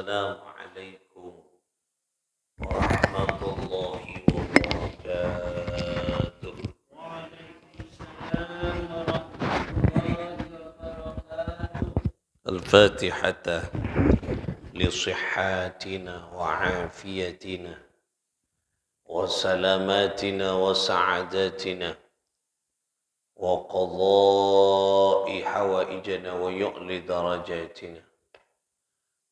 السلام عليكم ورحمة الله وبركاته. الفاتحة لصحاتنا وعافيتنا وسلاماتنا وسعادتنا وقضاء حوائجنا ويعلي درجاتنا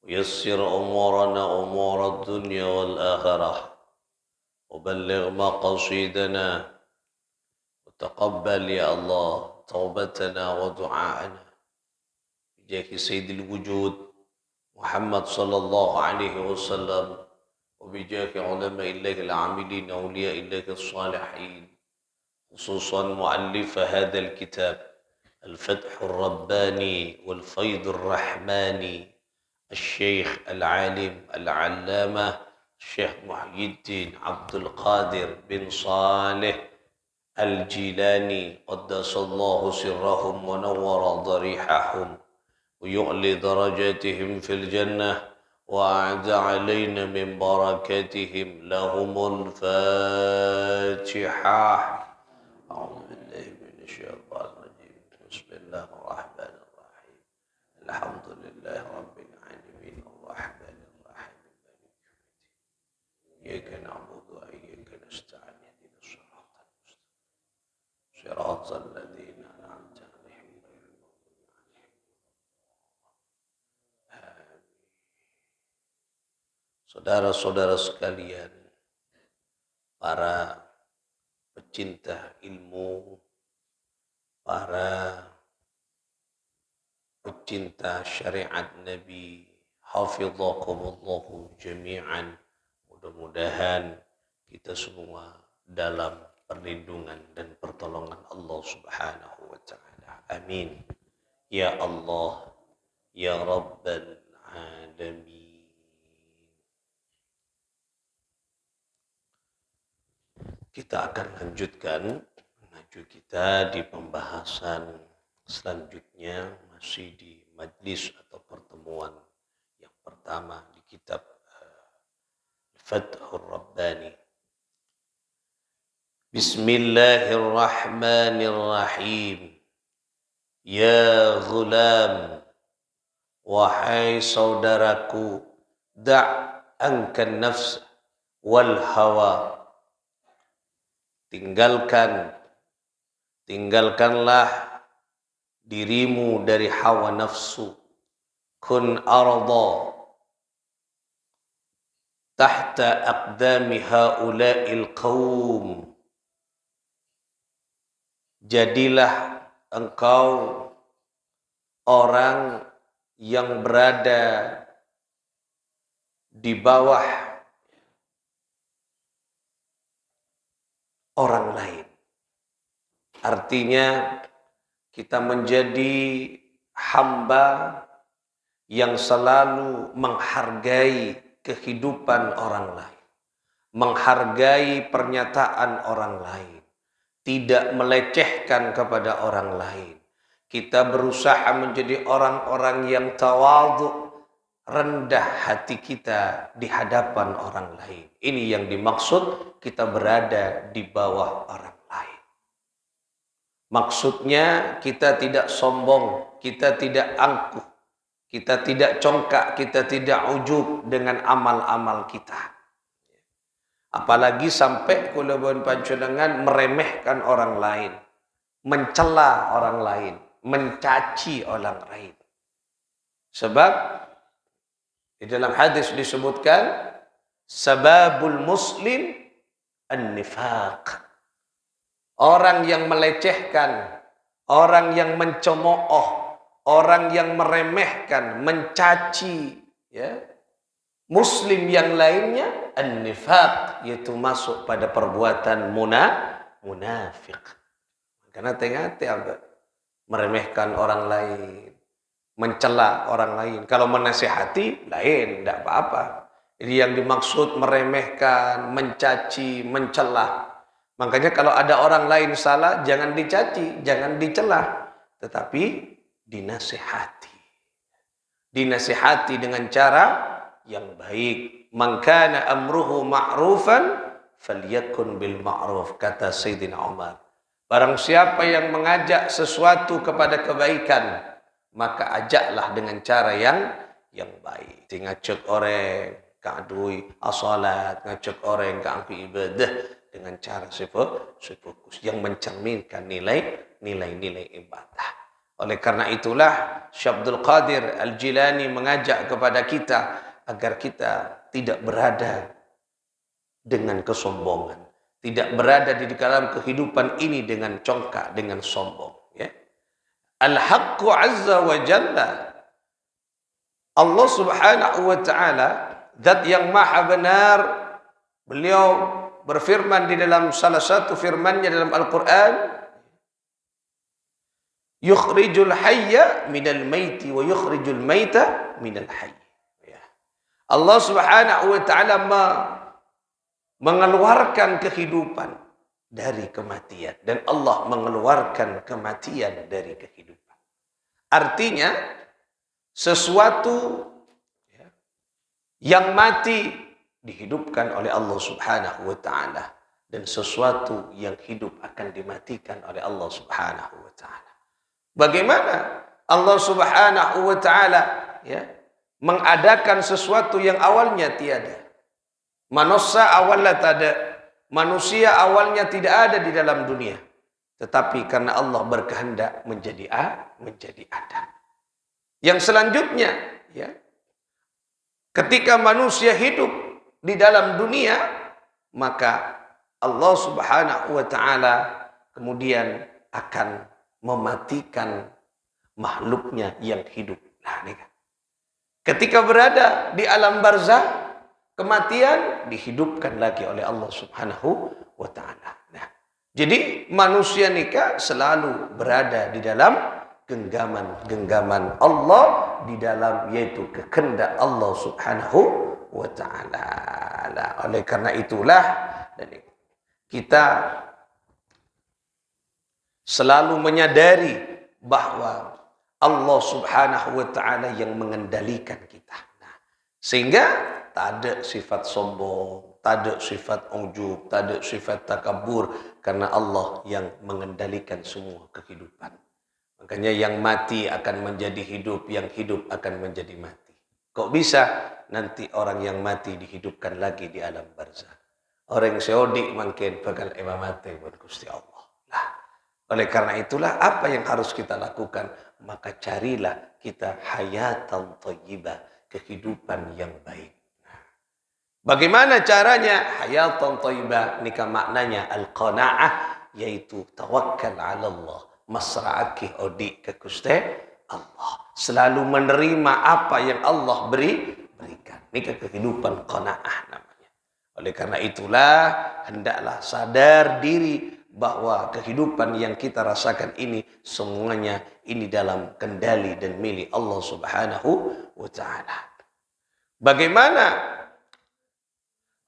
ويسر أمورنا أمور الدنيا والآخرة وبلغ مقاصدنا وتقبل يا الله توبتنا ودعاءنا بجاه سيد الوجود محمد صلى الله عليه وسلم وبجاه علماء الله العاملين أولياء الله الصالحين خصوصا مؤلف هذا الكتاب الفتح الرباني والفيض الرحماني الشيخ العالم العلامة الشيخ محي الدين عبد القادر بن صالح الجيلاني قدس الله سرهم ونور ضريحهم ويعلي درجاتهم في الجنة وأعد علينا من بركاتهم لهم الفاتحة. أعوذ بالله من الشيطان الرجيم. بسم الله الرحمن الرحيم. الحمد لله رب العالمين الرحمن الرحيم مالك يوم الدين. إياك نعبد وإياك نستعين اهدنا الصراط المستقيم صراط الذين أنعمت عليهم غير المغضوب عليهم. Amin. Saudara-saudara sekalian, para pecinta ilmu, para pecinta syariat Nabi, hafizakumullahu jami'an. Mudah-mudahan kita semua dalam perlindungan dan pertolongan Allah Subhanahu wa taala. Amin. Ya Allah, ya Rabbal alamin. Kita akan lanjutkan menuju kita di pembahasan selanjutnya, masih di majlis atau pertemuan yang pertama di kitab Fathur Rabbani. Bismillahirrahmanirrahim. Ya ghulam, wahai saudaraku, da' ankan nafs wal hawa. Tinggalkanlah dirimu dari hawa nafsu. Kun arda tahta aqdami haula'il qaum. Jadilah engkau orang yang berada di bawah orang lain. Artinya kita menjadi hamba yang selalu menghargai kehidupan orang lain, menghargai pernyataan orang lain, tidak melecehkan kepada orang lain. Kita berusaha menjadi orang-orang yang tawadhu, rendah hati kita di hadapan orang lain. Ini yang dimaksud kita berada di bawah orang lain. Maksudnya kita tidak sombong, kita tidak angkuh, kita tidak congkak, kita tidak ujub dengan amal-amal kita. Apalagi sampai kula buan panjenengan meremehkan orang lain, mencela orang lain, mencaci orang lain. Sebab di dalam hadis disebutkan sababul muslim an-nifaq. Orang yang melecehkan, orang yang mencemooh, orang yang meremehkan, mencaci muslim yang lainnya, an-nifaq, yaitu masuk pada perbuatan munafik. Karena tengah-tengah meremehkan orang lain, mencela orang lain. Kalau menasihati lain, tidak apa-apa. Jadi yang dimaksud meremehkan, mencaci, mencela. Makanya kalau ada orang lain salah, jangan dicaci, jangan dicela, tetapi dinasihati. Dinasihati dengan cara yang baik. Man kana amruhu ma'rufan falyakun bil ma'ruf, kata Sayyidina Umar. Barang siapa yang mengajak sesuatu kepada kebaikan, maka ajaklah dengan cara yang baik. Ngajak orang ke adui asalat, ngajak orang ke ampi ibadah dengan cara fokus yang mencerminkan nilai-nilai ibadah. Oleh karena itulah Syekh Abdul Qadir Al-Jilani mengajak kepada kita agar kita tidak berada dengan kesombongan, tidak berada di dalam kehidupan ini dengan congkak, dengan sombong. Ya. Al-Haqqu Azza wa Jalla, Allah Subhanahu wa Ta'ala, Zat yang Maha Benar, beliau berfirman di dalam salah satu firman-Nya dalam Al-Quran, yukhrijul hayya minal maiti wa yukhrijul maita minal hayy. Ya. Allah Subhanahu wa Ta'ala mengeluarkan kehidupan dari kematian, dan Allah mengeluarkan kematian dari kehidupan. Artinya sesuatu yang mati dihidupkan oleh Allah Subhanahu wa Ta'ala, dan sesuatu yang hidup akan dimatikan oleh Allah Subhanahu wa Ta'ala. Bagaimana Allah Subhanahu wa Ta'ala mengadakan sesuatu yang awalnya tiada? Manusia awalnya tak ada, manusia awalnya tidak ada di dalam dunia, tetapi karena Allah berkehendak menjadi ada. Yang selanjutnya, ketika manusia hidup di dalam dunia, maka Allah Subhanahu wa Ta'ala kemudian akan mematikan makhluknya yang hidup. Nah, ini kan. Ketika berada di alam barzakh, kematian dihidupkan lagi oleh Allah Subhanahu wa Ta'ala. Nah, jadi manusia nikah selalu berada di dalam genggaman Allah, di dalam yaitu kehendak Allah Subhanahu wa Ta'ala. Nah, oleh karena itulah kita selalu menyadari bahwa Allah Subhanahu wa Ta'ala yang mengendalikan kita. Nah, sehingga tak ada sifat sombong, tak ada sifat ujub, tak ada sifat takabur, karena Allah yang mengendalikan semua kehidupan. Makanya yang mati akan menjadi hidup, yang hidup akan menjadi mati. Kok bisa nanti orang yang mati dihidupkan lagi di alam barzakh? Orang seodik mungkin bakal mati buat Gusti Allah. Nah, oleh karena itulah apa yang harus kita lakukan? Maka carilah kita hayatan thayyibah, kehidupan yang baik. Bagaimana caranya? Hayatan thayyibah nikah maknanya al-qanaah, yaitu tawakkal 'ala Allah, masra'ake odi ke Gusti Allah, selalu menerima apa yang Allah berikan. Nikah kehidupan qanaah namanya. Oleh karena itulah hendaklah sadar diri bahwa kehidupan yang kita rasakan ini semuanya ini dalam kendali dan milik Allah Subhanahu wa Ta'ala. Bagaimana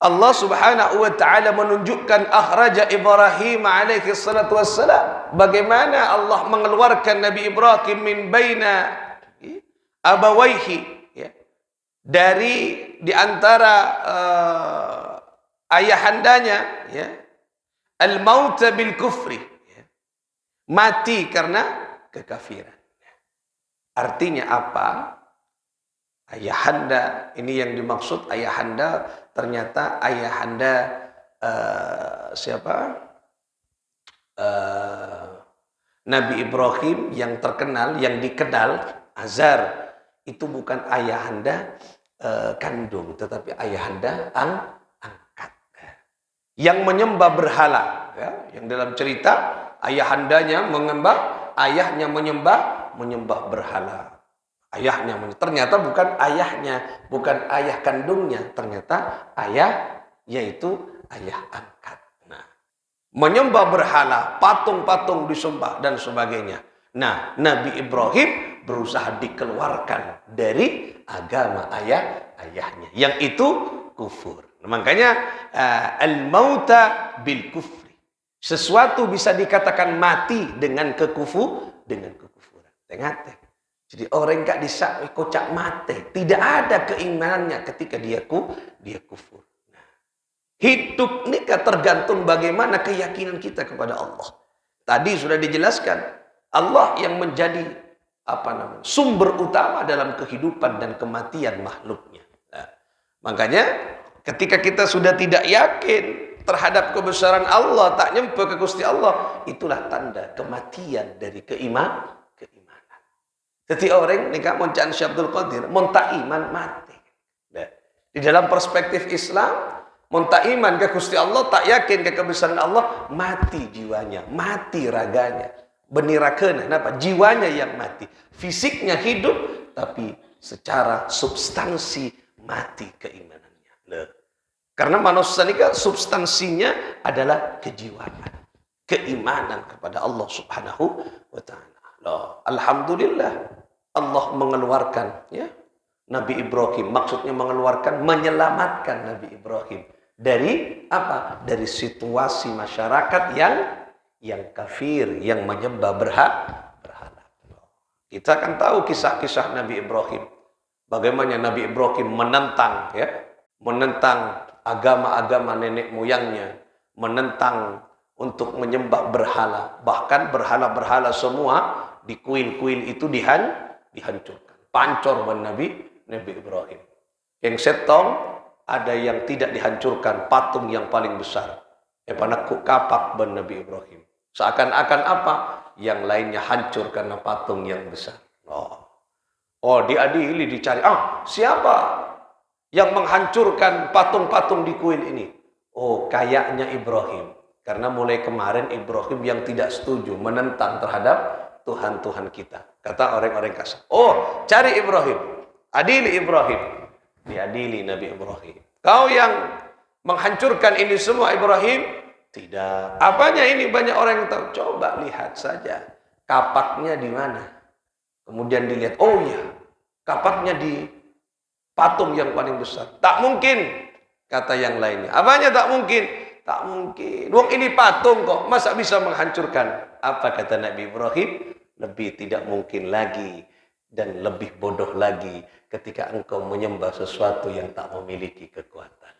Allah Subhanahu wa Ta'ala menunjukkan akhraja Ibrahim alaihi salatu wassalam, bagaimana Allah mengeluarkan Nabi Ibrahim min baina abawaihi, dari di antara ayahandanya, al-mauta bil kufri, mati karena kekafiran. Artinya apa? Ayahanda, ini yang dimaksud ayahanda, ternyata ayahanda siapa? Nabi Ibrahim yang terkenal, yang dikenal, Azar, itu bukan ayahanda kandung, tetapi ayahanda angkat. Yang menyembah berhala, yang dalam cerita ayahandanya ayahnya menyembah berhala. Ayahnya ternyata bukan ayahnya, bukan ayah kandungnya, ternyata ayah, yaitu ayah angkat. Nah, menyembah berhala, patung-patung disembah dan sebagainya. Nah, Nabi Ibrahim berusaha dikeluarkan dari agama ayahnya, yang itu kufur. Makanya al-mauta bil kufri. Sesuatu bisa dikatakan mati dengan kekufuran. Tengok. Jadi orang gak disak kocak mate, tidak ada keimanannya ketika dia kufur. Nah, hidup ini tergantung bagaimana keyakinan kita kepada Allah. Tadi sudah dijelaskan, Allah yang menjadi sumber utama dalam kehidupan dan kematian makhluknya. Nah, makanya ketika kita sudah tidak yakin terhadap kebesaran Allah, tak nyempe ke Gusti Allah, itulah tanda kematian dari keimanan. Jadi orang ni kan Muncaan Syekh Abdul Qadir, tak iman mati. Nah, di dalam perspektif Islam, tak iman ke Gusti Allah, tak yakin ke kebesaran Allah, mati jiwanya, mati raganya. Benirakeun, kenapa? Jiwanya yang mati. Fisiknya hidup, tapi secara substansi mati keimanannya. Nah, karena manusia ini kan substansinya adalah kejiwaan, keimanan kepada Allah Subhanahu wa Ta'ala. Alhamdulillah Allah mengeluarkan Nabi Ibrahim, maksudnya mengeluarkan, menyelamatkan Nabi Ibrahim dari apa? Dari situasi masyarakat yang kafir, yang menyembah berhala. Kita akan tahu kisah-kisah Nabi Ibrahim, bagaimana Nabi Ibrahim menentang agama-agama nenek moyangnya, menentang untuk menyembah berhala, bahkan berhala-berhala semua di kuil-kuil itu dihancurkan. Pancor Nabi Ibrahim. Yang setong ada yang tidak dihancurkan, patung yang paling besar. Panakku kapak Nabi Ibrahim. Seakan-akan apa? Yang lainnya hancur karena patung yang besar. Diadili, dicari. Siapa yang menghancurkan patung-patung di kuil ini? Kayaknya Ibrahim. Karena mulai kemarin Ibrahim yang tidak setuju, menentang terhadap Tuhan-Tuhan kita. Kata orang-orang kasar. Cari Ibrahim. Adili Ibrahim. Diadili Nabi Ibrahim. Kau yang menghancurkan ini semua Ibrahim? Tidak. Apanya ini? Banyak orang yang tahu. Coba lihat saja. Kapaknya di mana? Kemudian dilihat. Kapaknya di patung yang paling besar. Tak mungkin. Kata yang lainnya. Apanya tak mungkin? Tak mungkin. Wong ini patung kok. Masa bisa menghancurkan? Apa kata Nabi Ibrahim? Lebih tidak mungkin lagi dan lebih bodoh lagi ketika engkau menyembah sesuatu yang tak memiliki kekuatan.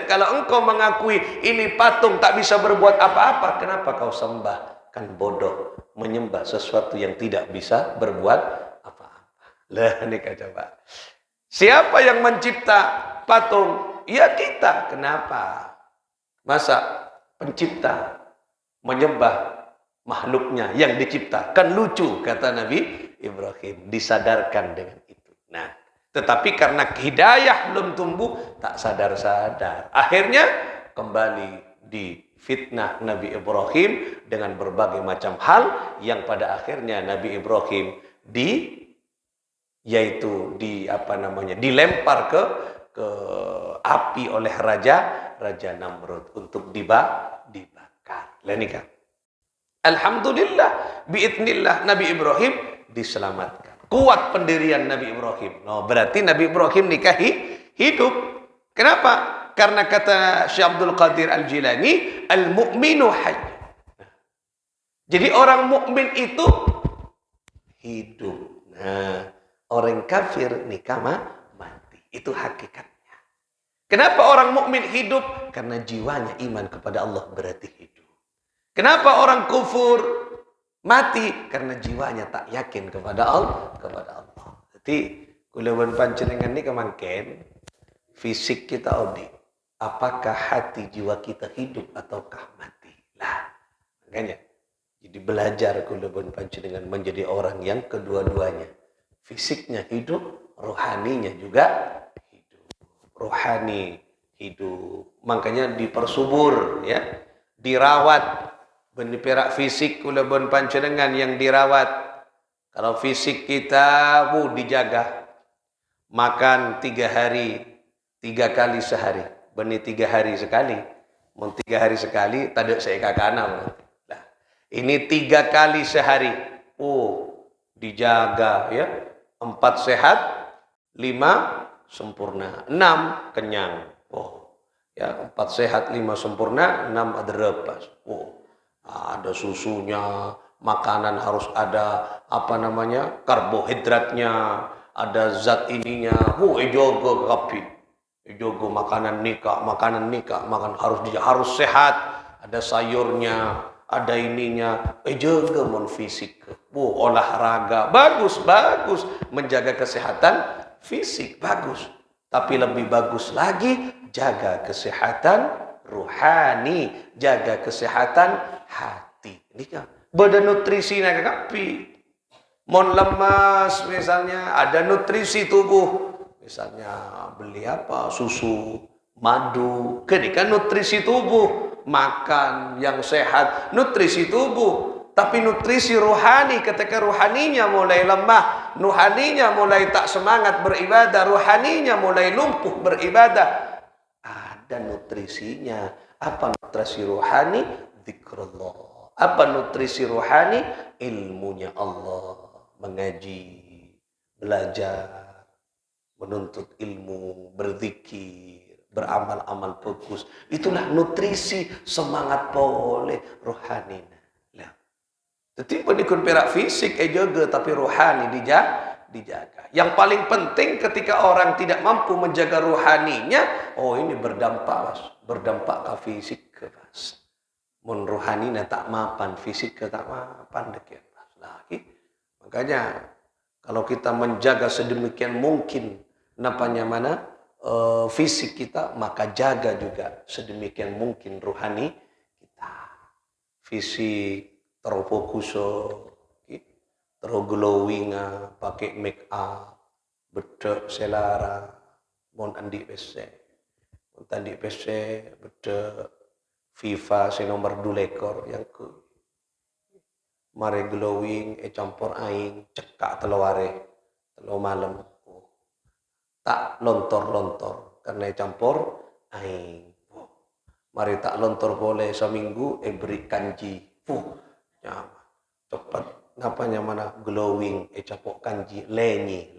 Kalau engkau mengakui ini patung tak bisa berbuat apa-apa, kenapa kau sembah? Kan bodoh menyembah sesuatu yang tidak bisa berbuat apa-apa. Ini coba. Siapa yang mencipta patung? Ya kita. Kenapa? Masa pencipta menyembah makhluknya yang dicipta? Kan lucu, kata Nabi Ibrahim. Disadarkan dengan itu. Nah, tetapi karena hidayah belum tumbuh, tak sadar-sadar. Akhirnya kembali difitnah Nabi Ibrahim dengan berbagai macam hal yang pada akhirnya Nabi Ibrahim dilempar ke api oleh Raja Namrud untuk dibakar. Lenika. Alhamdulillah, biidznillah Nabi Ibrahim diselamatkan. Kuat pendirian Nabi Ibrahim. Berarti Nabi Ibrahim nikahi hidup. Kenapa? Karena kata Syekh Abdul Qadir Al-Jilani, al-mu'minu hayy. Jadi orang mukmin itu hidup. Nah, orang kafir nikah mati. Itu hakikatnya. Kenapa orang mukmin hidup? Karena jiwanya iman kepada Allah berarti hidup. Kenapa orang kufur mati? Karena jiwanya tak yakin kepada Allah. Jadi kulawan panjenengan ini kemangken fisik kita audit. Apakah hati jiwa kita hidup ataukah mati? Makanya jadi belajar kulawan panjenengan menjadi orang yang kedua-duanya. Fisiknya hidup, rohaninya juga hidup. Rohani hidup. Makanya dipersubur, dirawat. Benih perak fisik kula bon panjenengan yang dirawat. Kalau fisik kita dijaga. Makan 3 hari, 3 kali sehari. Benih 3 hari sekali. Mau 3 hari sekali, tadi saya kakana. Nah, ini 3 kali sehari. Dijaga 4 sehat, 5 sempurna, 6 kenyang. 4 sehat, 5 sempurna, 6 ada repas. Ada susunya, Makanan harus ada karbohidratnya, ada zat ininya. Ejogo kapi. Ejogo makanan nikah, makan harus sehat, ada sayurnya, ada ininya. Ejogo mon fisik. Olahraga bagus, menjaga kesehatan fisik bagus. Tapi lebih bagus lagi jaga kesehatan ruhani, jaga kesehatan hati. Ini kan badan nutrisi nak kapi. Mon lemas misalnya ada nutrisi tubuh. Misalnya beli susu, madu, kan nutrisi tubuh. Makan yang sehat, nutrisi tubuh. Tapi nutrisi rohani, ketika rohaninya mulai lemah, rohaninya mulai tak semangat beribadah, rohaninya mulai lumpuh beribadah, ada nutrisinya. Apa nutrisi rohani? Zikrullah. Apa nutrisi rohani? Ilmunya Allah. Mengaji, belajar, menuntut ilmu, berzikir, beramal-amal bagus. Itulah nutrisi semangat boleh rohani. Tetapi bukan perak fisik jaga, tapi rohani dijaga. Yang paling penting ketika orang tidak mampu menjaga rohaninya, ini berdampak ke fisik ke pas. Mun rohaninya tak mapan, fisik ke tak mapan deket pas. Lagi. Makanya kalau kita menjaga sedemikian mungkin fisik kita, maka jaga juga sedemikian mungkin rohani kita. Fisik terfokus, glowing, pakai make up, bedek selara, mon andi PC, bedek FIFA nomor 2 lekor yang ke mare glowing campur aing cekak telo malam tak lontor karena campur aing mari tak lontor boleh seminggu beri kanji ya, cepat glowing capok kanji lenyi.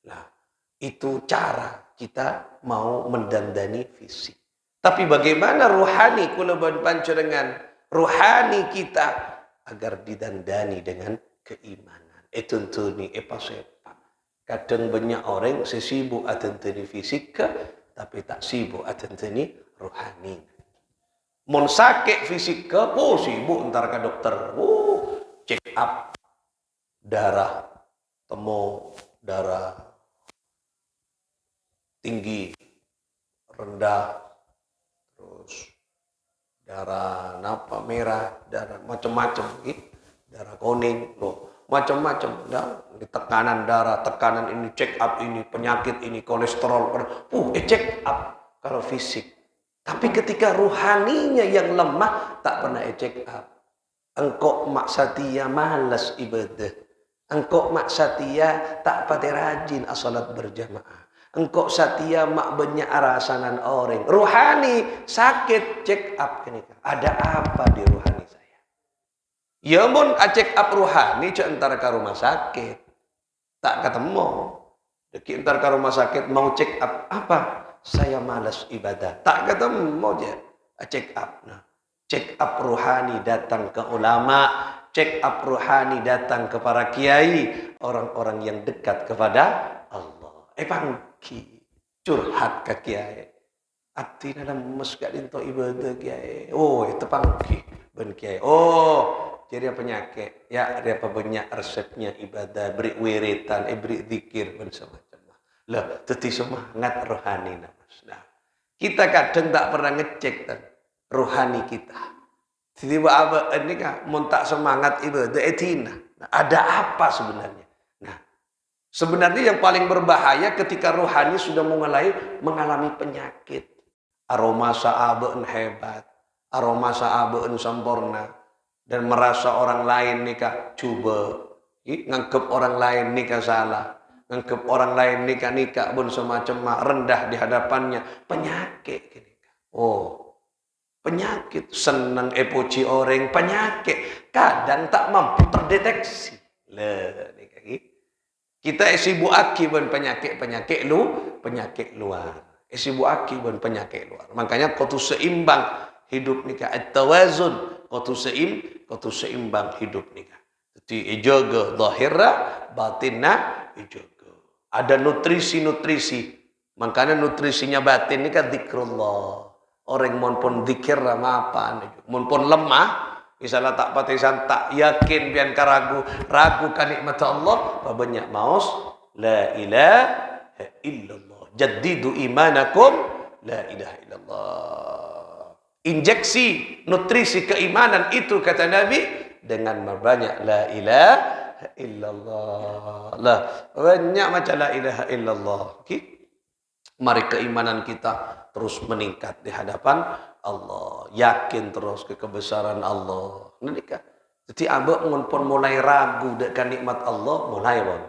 Nah, itu cara kita mau mendandani fisik. Tapi bagaimana rohani kulaban panco dengan rohani kita agar didandani dengan keimanan. Tuntuni sepa. Kadang banyak orang sesibuk atenteni fisik tapi tak sibuk atenteni rohani. Mon sakit fisik sibuk ntar ke dokter. Check up darah, temu darah tinggi, rendah, terus darah merah, darah macam-macam, darah kuning, macam-macam. Tekanan darah, tekanan ini, check up ini, penyakit ini, kolesterol, check up kalau fisik. Tapi ketika ruhaninya yang lemah, tak pernah check up. Engkau maksatia malas ibadah. Engkau maksatia tak pada rajin salat berjamaah. Engkau satia mak banyak arasanan orang. Ruhani sakit, check up. Ada apa di ruhani saya? Ya mun check up ruhani entar ke rumah sakit. Tak ketemu. Deki entar ke rumah sakit mau check up apa? Saya malas ibadah. Tak ketemu aja. Check up. Nah, check up ruhani datang ke ulama, check up ruhani datang ke para kiai, orang-orang yang dekat kepada Allah. Pangki curhat ke kiai. Ati dalam meskat into ibadah kiai. Itu pangki ben kiai. Jadi penyakit. Ya, dia banyak resepnya ibadah, beri wiritan, beri zikir ben semacam. Lah, teti semangat rohani namas. Nah, kita kadang tak pernah ngecek rohani kita. Tiba-tiba apa ini kan tak semangat ibadah etina. Nah, ada apa sebenarnya? Nah, sebenarnya yang paling berbahaya ketika rohani sudah mengalami penyakit. Aroma sa'abeun hebat, aroma sa'abeun sempurna, dan merasa orang lain nikah coba, nganggep orang lain nikah salah. Nangkep orang lain nikah pun semacam rendah di hadapannya. Penyakit. Penyakit. Senang puji orang. Penyakit. Kadang tak mampu terdeteksi. Kita sibuk akibat penyakit luar. Sibuk akibat penyakit luar. Makanya kau tu seimbang hidup nikah. At-tawazun. Kau tu seimbang hidup ni kan. Jadi jaga zahirna, batinna jaga. Ada nutrisi-nutrisi. Makanya nutrisinya batin ni kan zikrullah. Orang mun pun zikir mapan, mun pun lemah, misalnya tak patisan tak yakin pian ragu kan nikmat Allah, banyak maus la ilaha illallah. Jaddidu imanakum la ilaha illallah. Injeksi nutrisi keimanan itu kata Nabi dengan berbanyak la ilaha illallah. Lah banyak macam la ilaha illallah. Okay? Mari keimanan kita terus meningkat di hadapan Allah. Yakin terus ke kebesaran Allah. Nikah. Jadi abang pun mulai ragu dengan nikmat Allah, mulai pun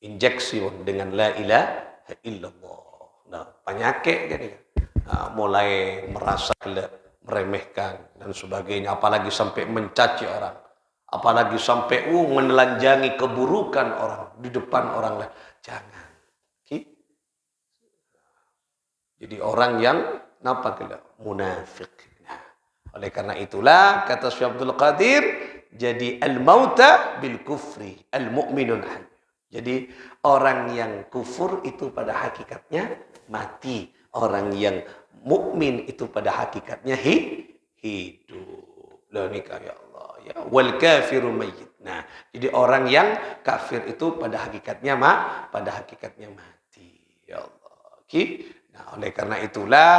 injeksi pun dengan la ilaha illallah. Nah, penyakit kan ini. Nah, mulai merasa meremehkan dan sebagainya, apalagi sampai mencaci orang, apalagi sampai menelanjangi keburukan orang di depan orang lain. Jangan. Jadi orang yang nampak munafik. Nah, oleh karena itulah kata Syekh Abdul Qadir, jadi al-mauta bil kufri, al-mu'minun. Jadi orang yang kufur itu pada hakikatnya mati. Orang yang mukmin itu pada hakikatnya hidup. Lah nikah ya Allah ya. Wal kafiru mayyit. Nah, jadi orang yang kafir itu pada hakikatnya mati. Ya Allah. Okay? Nah, oleh karena itulah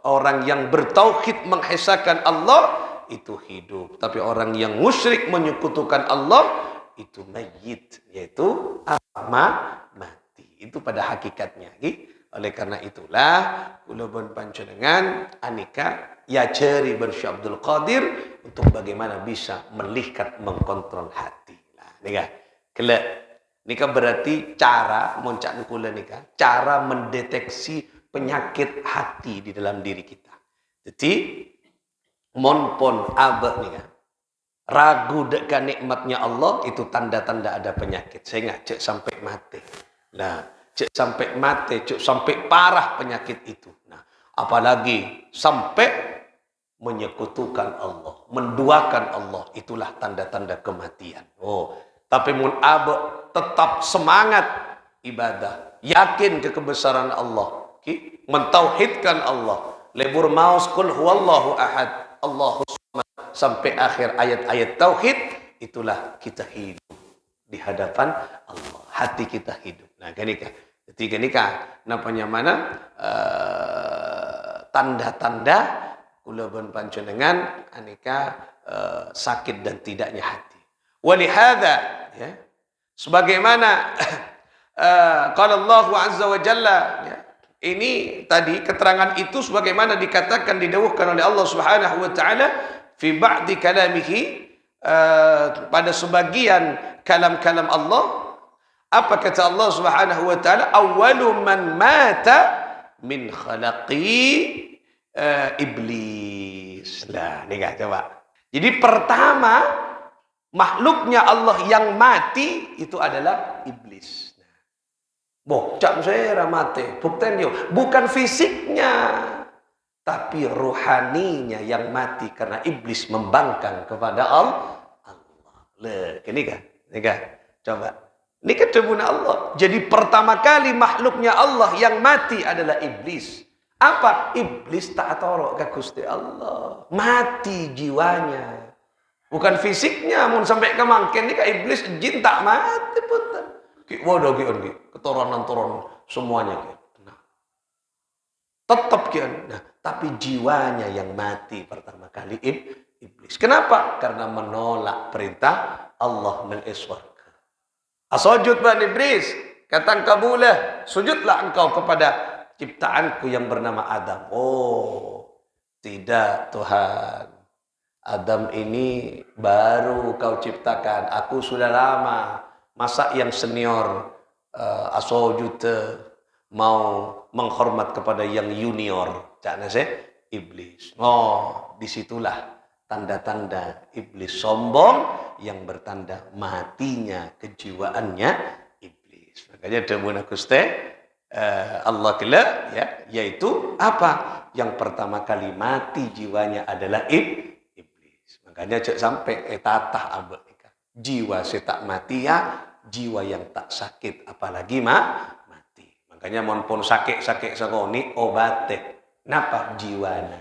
orang yang bertauhid menghesakan Allah itu hidup, tapi orang yang musyrik menyekutukan Allah itu mayyit, yaitu mati. Itu pada hakikatnya. Oleh karena itulah kula pun panjenengan anika ya cari Syekh Abdul Qadir untuk bagaimana bisa melihat mengkontrol hati. Nah, nika kelak nika berarti cara moncak kula nika, cara mendeteksi penyakit hati di dalam diri kita. Jadi mon pon abek nika ragu dekat nikmatnya Allah itu tanda-tanda ada penyakit. Saya ingat cek sampai mati. Nah, cek sampai mati, cek sampai parah penyakit itu. Nah, apalagi sampai menyekutukan Allah, menduakan Allah, itulah tanda-tanda kematian. Oh, tapi mun abek tetap semangat ibadah, yakin ke kebesaran Allah, mentauhidkan Allah, lebur maus kul huwallahu ahad, Allahu samad, sampai akhir ayat-ayat tauhid, itulah kita hidup di hadapan Allah, hati kita hidup. Nah, ketika namanya mana tanda-tanda kula pun panjenengan aneka sakit dan tidaknya hati. Walihada ya, sebagaimana qala Allah azza wa jalla ya, ini tadi keterangan itu sebagaimana dikatakan didawuhkan oleh Allah Subhanahu wa taala fi ba'di kalamihi, pada sebagian kalam-kalam Allah. Apa kata Allah Subhanahu wa taala? Awwalu man mata min khalaqi iblis. Lah, ni coba. Jadi pertama makhluknya Allah yang mati itu adalah iblis. Bocak saya mati. Buktian dia bukan fisiknya, tapi rohaninya yang mati karena iblis membangkang kepada Allah. Le, ini kan? Coba. Ini ketemu Allah. Jadi pertama kali makhluknya Allah yang mati adalah iblis. Apa? Iblis tak atorok ke Gusti Allah. Mati jiwanya. Bukan fisiknya. Mun sampai ke mangken ini ke iblis jin tak mati pun. Waduh keturunan semuanya nah. Tetap nah, tapi jiwanya yang mati pertama kali iblis. Kenapa? Karena menolak perintah Allah mengiswar. Asujud ban iblis, kata kabulah, sujudlah engkau kepada ciptaanku yang bernama Adam. Oh, tidak Tuhan. Adam ini baru kau ciptakan. Aku sudah lama. Masa yang senior asujud mau menghormat kepada yang junior. Jangan saya iblis. Oh, disitulah tanda-tanda iblis sombong yang bertanda matinya kejiwaannya iblis. Makanya demun Gusti Allah kelak ya, yaitu apa? Yang pertama kali mati jiwanya adalah iblis. Makanya cek sampai tatah abad jiwa setak mati ya, jiwa yang tak sakit apalagi mati. Makanya mon pun sakit sakoni obate. Napa jiwana?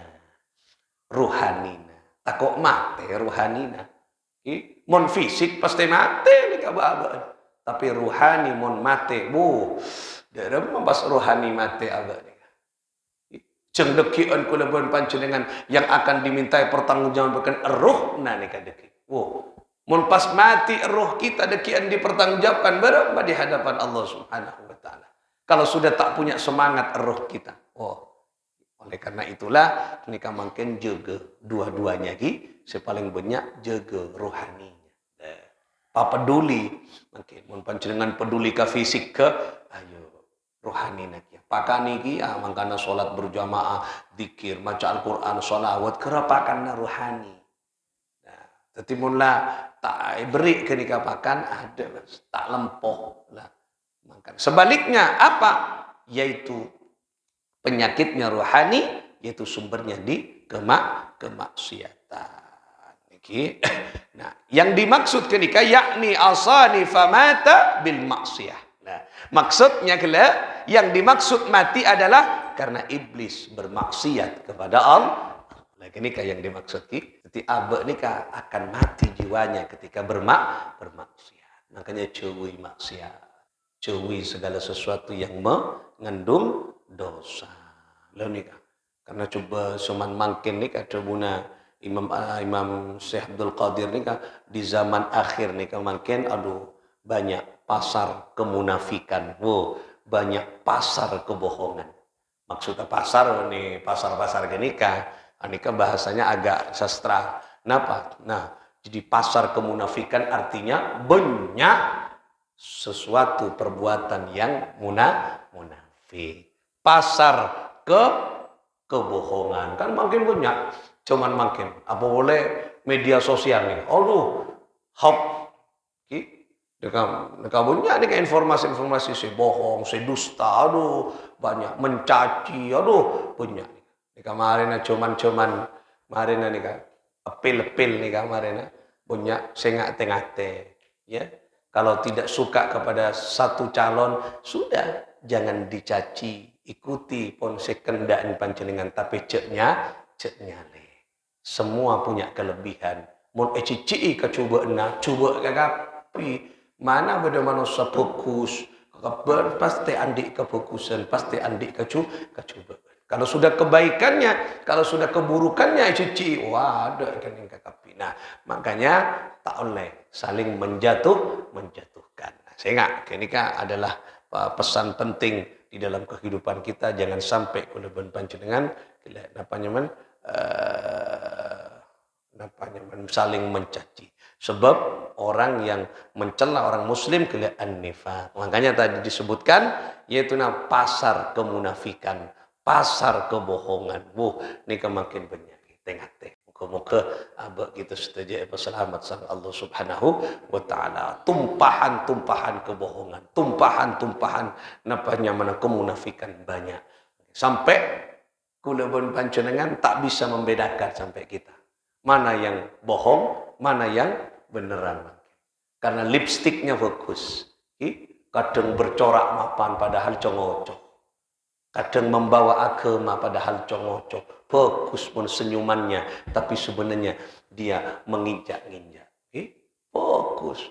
Ruhanina. Takok mati ruhanina. Mon fisik pasti mati nih kabar. Tapi ruhani mon mati. Dalam membahas rohani mati agak ni. Ceng dekian kulaban panjenengan yang akan dimintai pertanggungjawaban roh na ni kadeki. Mun pas mati roh kita dekian dipertanggungjawabkan berapa di hadapan Allah Subhanahu wa taala. Kalau sudah tak punya semangat roh kita. Oleh karena itulah nikah makin jaga dua-duanya ki, sepaling banyak jaga rohaninya. Pak peduli mungkin mun panjenengan peduli ke fisik ke ayo rohani nak ya. Pakani ki mangkana salat berjamaah, zikir, maca Al-Qur'an, sholawat kerapakan rohani. Nah, dadi mun lah tak beri ke nikah pakan ada mas, tak lempoh lah. Makan. Sebaliknya apa? Yaitu penyakitnya rohani, yaitu sumbernya di kemaksiatan. Nah, yang dimaksud ketika yakni asani famata bil maksiyah. Nah, maksudnya kelak yang dimaksud mati adalah karena iblis bermaksiat kepada Allah. Nah, kenika yang dimaksud ki, jadi abek nikah akan mati jiwanya ketika bermaksiat. Makanya jauhi maksiat. Jauhi segala sesuatu yang mengandung dosa. Lalu nikah. Karena coba cuman makin nikah coba Imam Syekh Abdul Qadir ni kan di zaman akhir ni kan makin banyak pasar kemunafikan, banyak pasar kebohongan. Maksudnya pasar ni pasar gini kan bahasanya agak sastra. Kenapa? Nah, jadi pasar kemunafikan artinya banyak sesuatu perbuatan yang munafik. Pasar kebohongan kan makin banyak. Cuman makin apa boleh media sosial nih. Hop. Dekat punya nih informasi-informasi si bohong, si dusta, banyak mencaci, punya. Nih kemarin cuman kemarin nih kan apel nih kemarin punya sengak-tengate, ya. Kalau tidak suka kepada satu calon, sudah jangan dicaci, ikuti pon sekendak panjenengan tapi ceknya le. Semua punya kelebihan. Mun cici coba kagapi mana beda manusia fokus pasti andik kefokusan, pasti andik kecoba. Kalau sudah kebaikannya, kalau sudah keburukannya cici, ada kan yang kagapi. Nah, makanya tak oleh saling menjatuhkan. Sehingga kenika adalah pesan penting di dalam kehidupan kita, jangan sampai kuleban panjenengan saling mencaci. Sebab orang yang mencela orang muslim kelihatan nifaq. Makanya tadi disebutkan yaitu pasar kemunafikan, pasar kebohongan. Ini makin banyak. Tengah-tengah. Muka-muka abak kita setuju selamat sang Allah Subhanahu wa taala. Tumpahan kebohongan, tumpahan mana kemunafikan banyak. Sampai kuleban panjenengan tak bisa membedakan sampai kita. Mana yang bohong, mana yang beneran. Karena lipstiknya fokus. Kadang bercorak mapan padahal congocok. Kadang membawa agama padahal congocok. Fokus pun senyumannya. Tapi sebenarnya dia menginjak-injak. Fokus.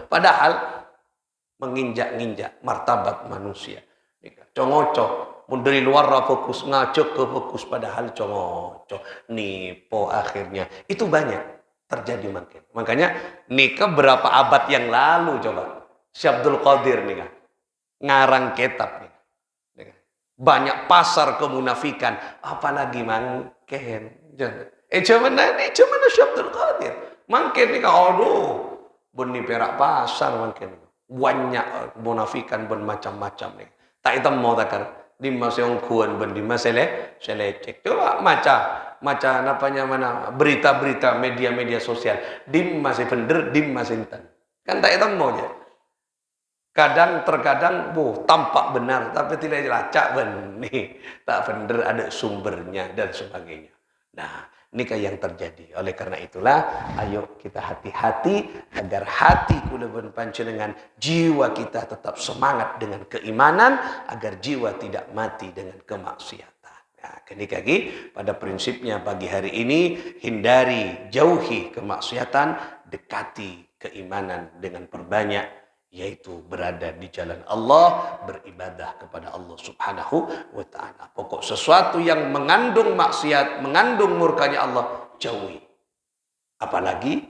Padahal menginjak-injak martabat manusia. Congocok. Dari luar fokus ngajak ke fokus padahal congocok. Nipo akhirnya. Itu banyak terjadi makin. Makanya nikah berapa abad yang lalu coba. Syekh Abdul Qadir nikah. Ngarang kitab nih. Banyak pasar kemunafikan. Apalagi makin. Cuman Syekh Abdul Qadir. Makin nikah. Benih perak pasar makin. Banyak kemunafikan bermacam-macam nih. Tak itu mau takkan. Di masa yang kuan di masa selecek. Coba maca mana berita-berita media sosial. Di masa bener, di masa intan. Kan tak itu mau aja. Kadang terkadang tampak benar tapi tidak dilacak benih, tak benar ada sumbernya dan sebagainya. Nah, ini kayak yang terjadi. Oleh karena itulah, ayo kita hati-hati agar hati kula pun panjenengan, jiwa kita tetap semangat dengan keimanan, agar jiwa tidak mati dengan kemaksiatan. Nah, lagi pada prinsipnya pagi hari ini, hindari, jauhi kemaksiatan, dekati keimanan dengan perbanyak, yaitu berada di jalan Allah, beribadah kepada Allah Subhanahu wa ta'ala. Pokok sesuatu yang mengandung maksiat, mengandung murkanya Allah, jauhi. Apalagi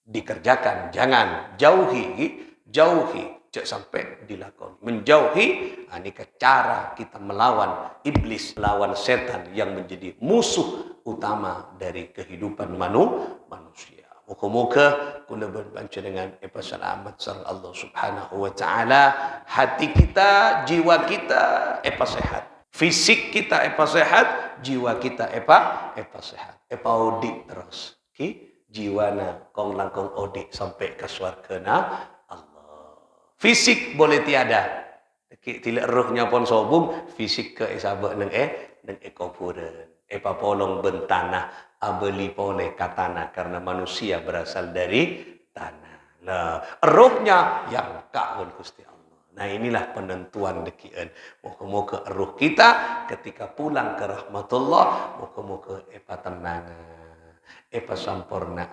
dikerjakan, jangan jauhi, jangan sampai dilakoni. Menjauhi, ini cara kita melawan iblis, melawan setan yang menjadi musuh utama dari kehidupan manusia. Muka-muka kula berbanca dengan selamat sareng Allah Subhanahu wa ta'ala. Hati kita, jiwa kita sehat. Fisik kita sehat, jiwa kita sehat. Odik terus. Jiwana kong langkong odik sampai ke swargana Allah. Fisik boleh tiada. Tidak rohnya pun sobung, fisik ke isabak neng kuburan. Polong bentanah. Abeli pole katana, karena manusia berasal dari tanah. Nah, rohnya yang ka'un Gusti Allah. Nah, inilah penentuan dekian. Moga-moga roh kita ketika pulang ke rahmatullah, moga-moga tenang, sampurna.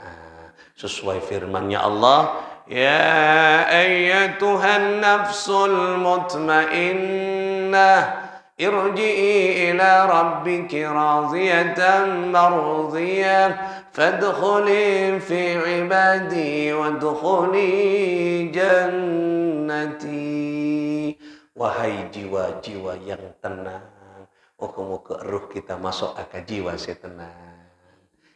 Sesuai firman-Nya Allah, ya ayyatuhan nafsul mutmainnah, irji'i ila rabbiki radiyatan mardiyah, fadkhuli fi ibadi wadkhuli jannati. Wahai jiwa-jiwa yang tenang, moga-moga ruh kita masuk ke jiwa si tenang.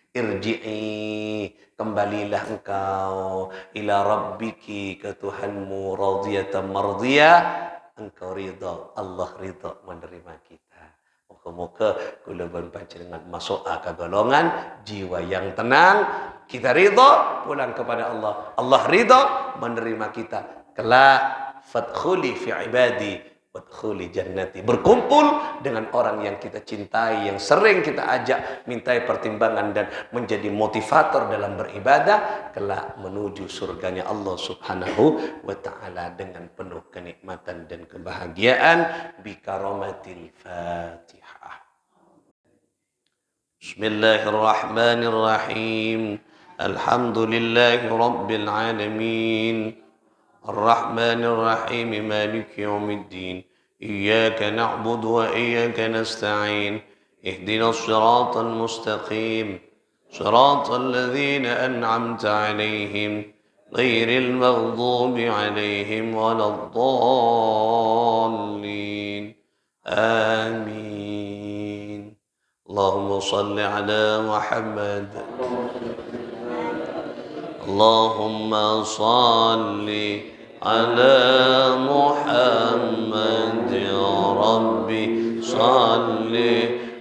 Irji'i, kembalilah engkau ila rabbiki, ke Tuhanmu, radiyatan mardiyah, engkau ridha, Allah ridha menerima kita. Moga-moga kula berbaca dengan masuk ke golongan jiwa yang tenang, kita ridha pulang kepada Allah, Allah ridha menerima kita. Kelak fadkhuli fi ibadi wadkhuli jannati, berkumpul dengan orang yang kita cintai, yang sering kita ajak mintai pertimbangan dan menjadi motivator dalam beribadah, kelak menuju surganya Allah Subhanahu wa ta'ala dengan penuh kenikmatan dan kebahagiaan. Bikaromatil Fatihah. Bismillahirrahmanirrahim. Alhamdulillahi rabbil alamin. الرحمن الرحيم مالك يوم الدين إياك نعبد وإياك نستعين اهدنا الصراط المستقيم صراط الذين أنعمت عليهم غير المغضوب عليهم ولا الضالين آمين. اللهم صل على محمد. اللهم صل على محمد يا ربي صل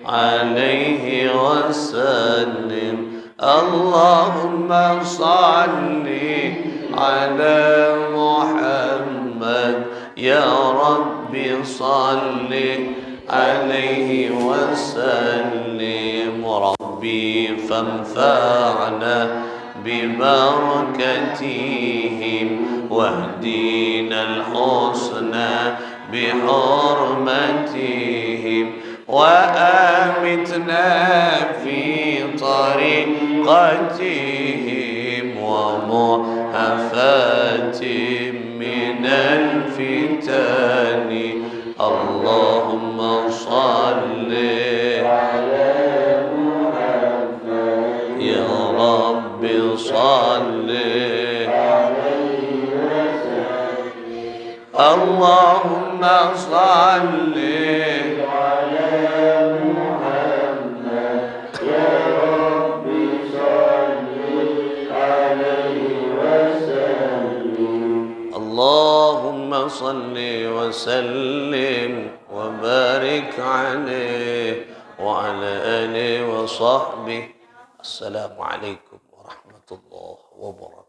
عليه وسلم. اللهم صل على محمد يا ربي صل عليه وسلم. ربي فانفعنا ببركتهم واهدنا الحسنى بحرمتهم وآمتنا في طريقتهم ومعافاة من الفتن. اللهم صل يا رب صل اللهم صل على محمد يا رب صل عليه وسلم. اللهم صل وسلم وبارك عليه وعلى آله وصحبه. السلام عليكم ورحمة الله وبركاته.